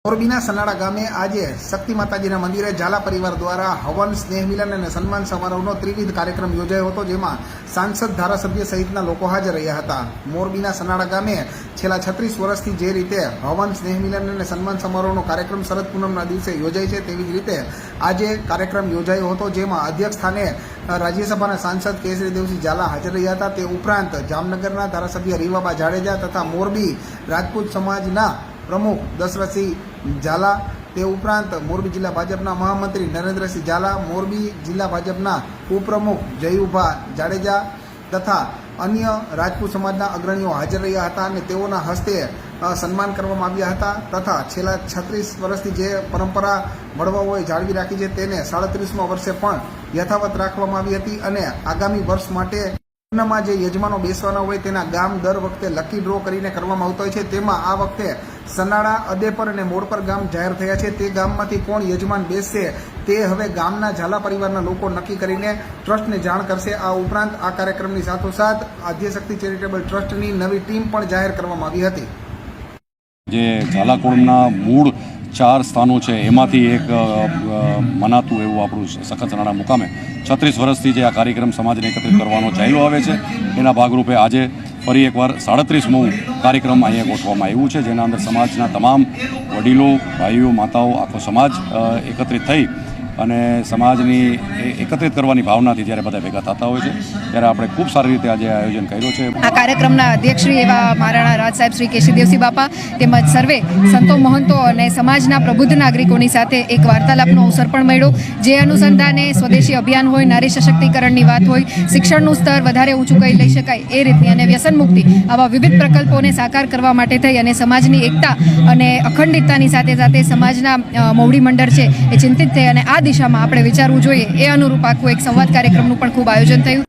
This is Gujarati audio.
મોરબીના સનાડા ગામે આજે શક્તિ માતાજીના મંદિરે ઝાલા પરિવાર દ્વારા હવન, સ્નેહ મિલન અને સન્માન સમારોહનો ત્રિવિધ કાર્યક્રમ યોજાયો હતો, જેમાં સાંસદ, ધારાસભ્ય સહિતના લોકો હાજર રહ્યા હતા. મોરબીના સનાડા ગામે છેલ્લા 36 વર્ષથી જે રીતે હવન, સ્નેહ મિલન અને સન્માન સમારોહનો કાર્યક્રમ શરદ પૂનમના દિવસે યોજાય છે, તેવી જ રીતે આજે કાર્યક્રમ યોજાયો હતો, જેમાં અધ્યક્ષ સ્થાને રાજ્યસભાના સાંસદ કેસરી દેવસિંહ ઝાલા હાજર રહ્યા હતા. તે ઉપરાંત જામનગરના ધારાસભ્ય રીવાબા જાડેજા તથા મોરબી રાજપૂત સમાજના પ્રમુખ દશરથસિંહ ઝાલા, તે ઉપરાંત મોરબી જિલ્લા ભાજપના મહામંત્રી નરેન્દ્રસિંહ ઝાલા, મોરબી જિલ્લા ભાજપના ઉપપ્રમુખ જયુભા જાડેજા તથા અન્ય રાજપૂત સમાજના અગ્રણીઓ હાજર રહ્યા હતા અને તેઓના હસ્તે સન્માન કરવામાં આવ્યા હતા. તથા છેલ્લા 36 વર્ષથી જે પરંપરા વડવાઓએ જાળવી રાખી છે તેને 37મા વર્ષે પણ યથાવત રાખવામાં આવી હતી અને આગામી વર્ષ માટે માં જે યજમાનો બેસવાના હોય તેના ગામ દર વખતે લકી ડ્રો કરીને કરવામાં આવતો હોય છે. તેમાં આ વખતે સનાડા, અદેપર અને મોડપર ગામ જાહેર થયા છે. તે ગામમાંથી કોણ યજમાન બેસશે તે હવે ગામના ઝાલા પરિવારના લોકો નક્કી કરીને ટ્રસ્ટને જાણ કરશે. આ ઉપરાંત આ કાર્યક્રમની સાથોસાથ આદ્યશક્તિ ચેરિટેબલ ટ્રસ્ટની નવી ટીમ પણ જાહેર કરવામાં આવી હતી. જે ઝાલા કુળના મૂળ 4 સ્થાનો છે એમાંથી એક મનાતું એવું આપણું સખત સનાડા મુકામે 36 વર્ષથી જે આ કાર્યક્રમ સમાજને એકત્રિત કરવાનો ચાલ્યો આવે છે, એના ભાગરૂપે આજે ફરી એકવાર 37મું કાર્યક્રમ અહીંયા ગોઠવવામાં આવ્યું છે, જેના અંદર સમાજના તમામ વડીલો, ભાઈઓ, માતાઓ, આખો સમાજ એકત્રિત થઈ અને સમાજની એકત્રિત કરવાની ભાવનાથી જ્યારે બધા ભેગા થતા હોય છે ત્યારે આપણે ખૂબ સારી રીતે આજે આયોજન કર્યું છે. આ કાર્યક્રમના અધ્યક્ષશ્રી એવા મહારાણા રાજ સાહેબ શ્રી કેશરીદેવસિંહ બાપા તેમજ સર્વે સંતો, મહંતો અને સમાજના પ્રબુદ્ધ નાગરિકોની સાથે એક વાર્તાલાપનો અવસર પણ મળ્યો, જે અનુસંધાને સ્વદેશી અભિયાન હોય, નારી સશક્તિકરણની વાત હોય, શિક્ષણનું સ્તર વધારે ઊંચું કરી લઈ શકાય એ રીતની અને વ્યસન મુક્તિ આવા વિવિધ પ્રકલ્પોને સાકાર કરવા માટે થઈ અને સમાજની એકતા અને અખંડિતતાની સાથે સાથે સમાજના મોવડી મંડળ છે એ ચિંતિત થઈ અને આ દિશામાં આપણે વિચારવું જોઈએ એ અનુરૂપ આખું એક સંવાદ કાર્યક્રમનું પણ ખૂબ આયોજન થયું.